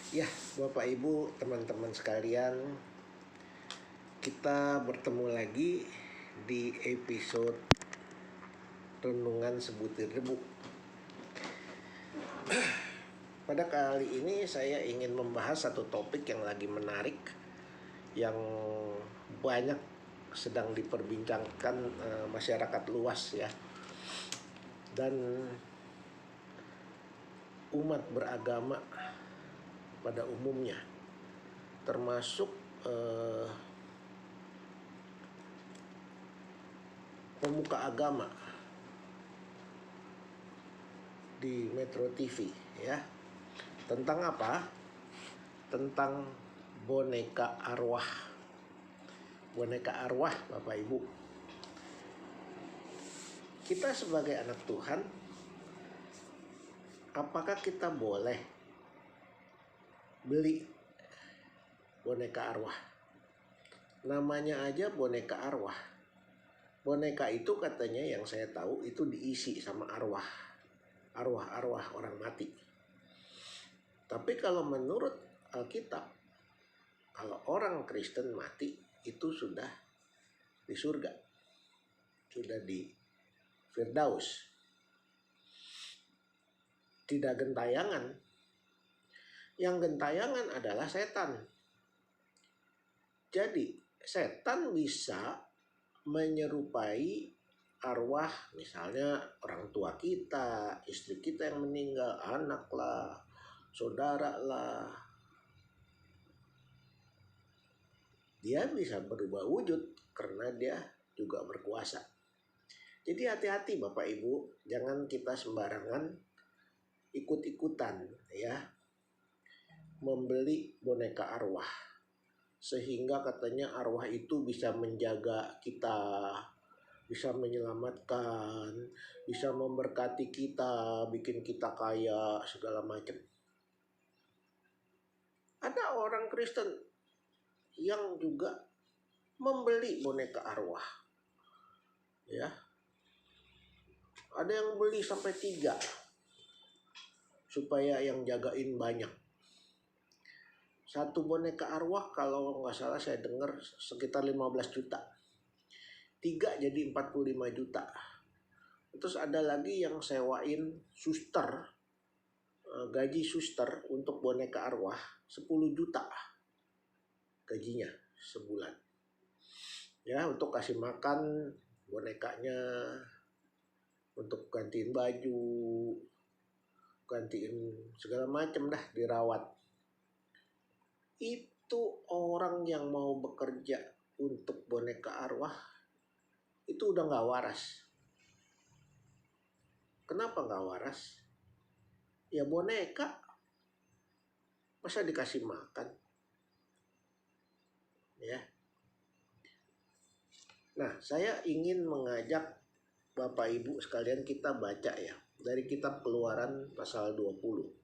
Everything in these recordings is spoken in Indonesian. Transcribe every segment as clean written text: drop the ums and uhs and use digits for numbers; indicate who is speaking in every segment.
Speaker 1: Ya, Bapak Ibu, teman-teman sekalian, kita bertemu lagi di episode Renungan Sebutir Debu. Pada kali ini saya ingin membahas satu topik yang lagi menarik, yang banyak sedang diperbincangkan masyarakat luas ya, dan umat beragama pada umumnya, termasuk pemuka agama di Metro TV ya. Tentang apa? Tentang boneka arwah. Boneka arwah, Bapak Ibu. Kita sebagai anak Tuhan, apakah kita boleh beli boneka arwah? Namanya aja boneka arwah. Boneka itu katanya, yang saya tahu, itu diisi sama arwah orang mati. Tapi kalau menurut Alkitab, kalau orang Kristen mati itu sudah di surga, sudah di Firdaus, tidak gentayangan. Yang gentayangan adalah setan. Jadi setan bisa menyerupai arwah, misalnya orang tua kita, istri kita yang meninggal, anak lah, saudara lah. Dia bisa berubah wujud karena dia juga berkuasa. Jadi hati-hati Bapak Ibu, jangan kita sembarangan ikut-ikutan ya membeli boneka arwah, sehingga katanya arwah itu bisa menjaga kita, bisa menyelamatkan, bisa memberkati kita, bikin kita kaya, segala macam. Ada orang Kristen yang juga membeli boneka arwah ya. Ada yang beli sampai 3 supaya yang jagain banyak. Satu boneka arwah kalau nggak salah saya dengar sekitar 15 juta. 3 jadi 45 juta. Terus ada lagi yang sewain suster, gaji suster untuk boneka arwah 10 juta gajinya sebulan. Ya, untuk kasih makan bonekanya, untuk gantiin baju, gantiin segala macam dah, dirawat. Itu orang yang mau bekerja untuk boneka arwah itu udah gak waras. Kenapa gak waras? Ya boneka, masa dikasih makan? Ya. Nah, saya ingin mengajak Bapak Ibu sekalian kita baca ya dari kitab Keluaran pasal 20.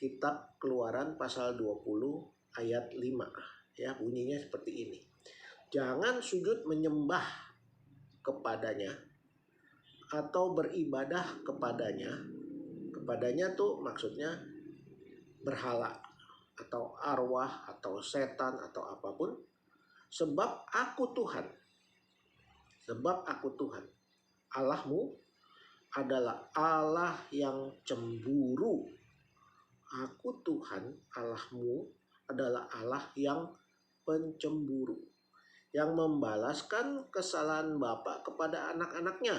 Speaker 1: Kitab Keluaran pasal 20 ayat 5 ya, bunyinya seperti ini. Jangan sujud menyembah kepadanya atau beribadah kepadanya. Kepadanya tuh maksudnya berhala atau arwah atau setan atau apapun. Sebab aku Tuhan, Allahmu adalah Allah yang cemburu. Aku Tuhan, Allahmu adalah Allah yang pencemburu, yang membalaskan kesalahan bapa kepada anak-anaknya,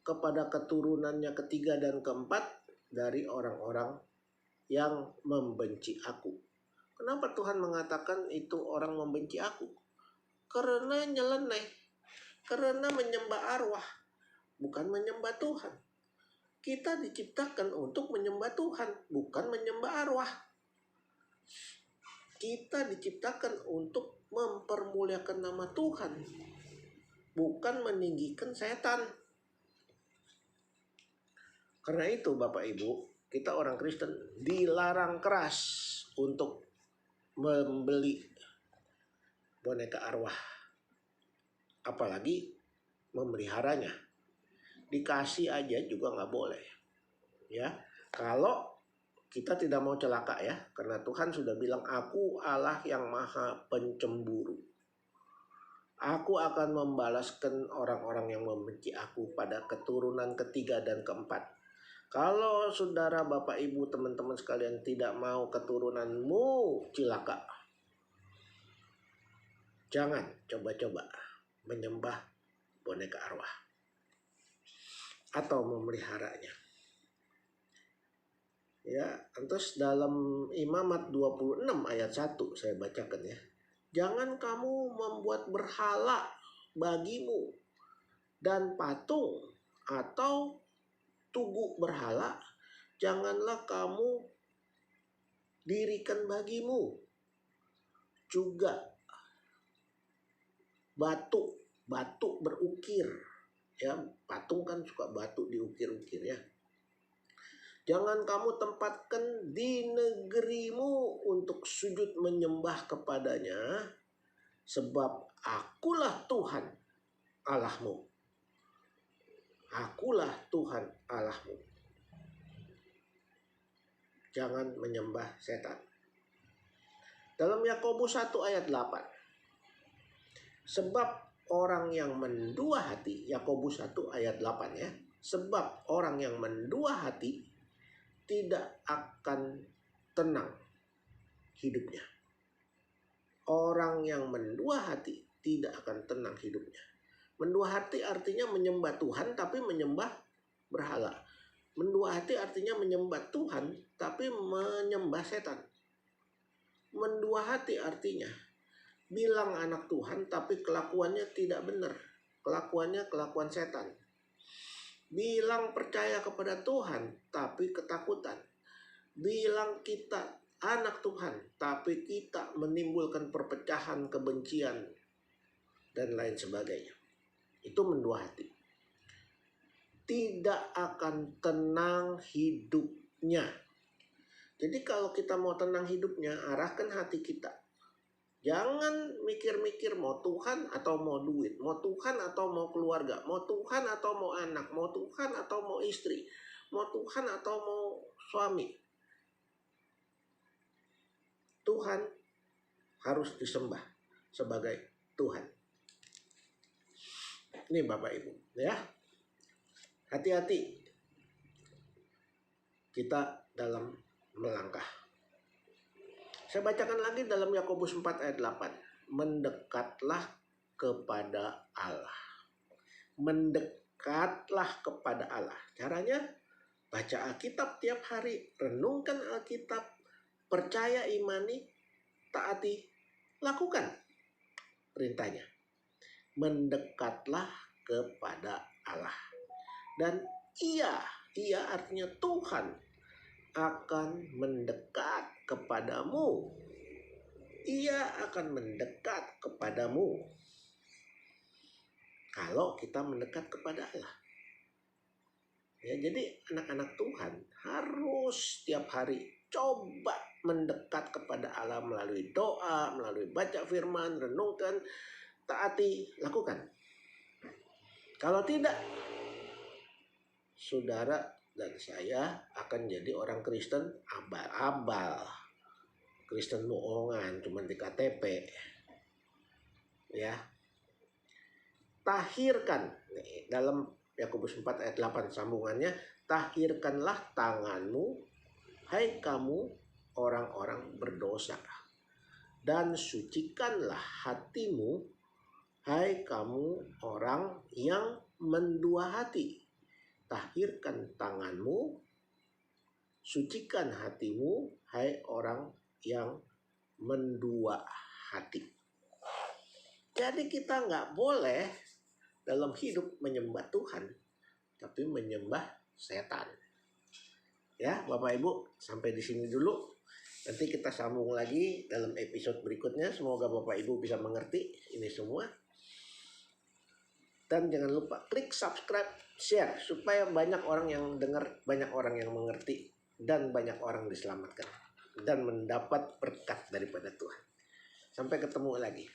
Speaker 1: kepada keturunannya ketiga dan keempat dari orang-orang yang membenci aku. Kenapa Tuhan mengatakan itu orang membenci aku? Karena nyeleneh, karena menyembah arwah, bukan menyembah Tuhan. Kita diciptakan untuk menyembah Tuhan, bukan menyembah arwah. Kita diciptakan untuk mempermuliakan nama Tuhan, bukan meninggikan setan. Karena itu Bapak Ibu, kita orang Kristen dilarang keras untuk membeli boneka arwah, apalagi memeliharanya. Dikasih aja juga nggak boleh ya. Kalau Kita tidak mau celaka ya, karena Tuhan sudah bilang, aku Allah yang maha pencemburu. Aku akan membalaskan orang-orang yang membenci aku pada keturunan ketiga dan keempat. Kalau saudara, bapak, ibu, teman-teman sekalian tidak mau keturunanmu celaka, jangan coba-coba menyembah boneka arwah atau memeliharanya. Ya, terus dalam Imamat 26 ayat 1 saya bacakan ya. Jangan kamu membuat berhala bagimu dan patung atau tugu berhala, janganlah kamu dirikan bagimu. Juga batu berukir. Ya, patung kan suka batu diukir-ukir ya. Jangan kamu tempatkan di negerimu untuk sujud menyembah kepadanya, sebab akulah Tuhan Allahmu. Akulah Tuhan Allahmu. Jangan menyembah setan. Dalam Yakobus 1 ayat 8. Sebab orang yang mendua hati, Yakobus 1 ayat 8 ya. Sebab orang yang mendua hati tidak akan tenang hidupnya. Orang yang mendua hati tidak akan tenang hidupnya. Mendua hati artinya menyembah Tuhan tapi menyembah berhala. Mendua hati artinya menyembah Tuhan tapi menyembah setan. Mendua hati artinya bilang anak Tuhan tapi kelakuannya tidak benar. Kelakuannya kelakuan setan. Bilang percaya kepada Tuhan tapi ketakutan. Bilang kita anak Tuhan tapi kita menimbulkan perpecahan, kebencian dan lain sebagainya. Itu mendua hati. Tidak akan tenang hidupnya. Jadi kalau kita mau tenang hidupnya, arahkan hati kita. Jangan mikir-mikir mau Tuhan atau mau duit, mau Tuhan atau mau keluarga, mau Tuhan atau mau anak, mau Tuhan atau mau istri, mau Tuhan atau mau suami. Tuhan harus disembah sebagai Tuhan. Ini Bapak Ibu ya. Hati-hati kita dalam melangkah. Saya bacakan lagi dalam Yakobus 4 ayat 8. Mendekatlah kepada Allah. Mendekatlah kepada Allah. Caranya baca Alkitab tiap hari, renungkan Alkitab, percaya, imani, taati, lakukan perintahnya. Mendekatlah kepada Allah. Dan ia artinya Tuhan akan mendekat kepadamu. Ia akan mendekat kepadamu kalau kita mendekat kepada Allah. Ya, jadi anak-anak Tuhan harus setiap hari coba mendekat kepada Allah melalui doa, melalui baca firman, renungkan, taati, lakukan. Kalau tidak, saudara dan saya akan jadi orang Kristen abal-abal. Kristen bohongan, cuma di KTP. Ya. Tahirkan. Nih, dalam Yakobus 4 ayat 8 sambungannya. Tahirkanlah tanganmu, hai kamu orang-orang berdosa. Dan sucikanlah hatimu, hai kamu orang yang mendua hati. Tahirkan tanganmu, sucikan hatimu, hai orang yang mendua hati. Jadi kita nggak boleh dalam hidup menyembah Tuhan, tapi menyembah setan. Ya, Bapak Ibu, sampai di sini dulu. Nanti kita sambung lagi dalam episode berikutnya. Semoga Bapak Ibu bisa mengerti ini semua. Dan jangan lupa klik subscribe, share supaya banyak orang yang dengar, banyak orang yang mengerti, dan banyak orang diselamatkan dan mendapat berkat daripada Tuhan. Sampai ketemu lagi.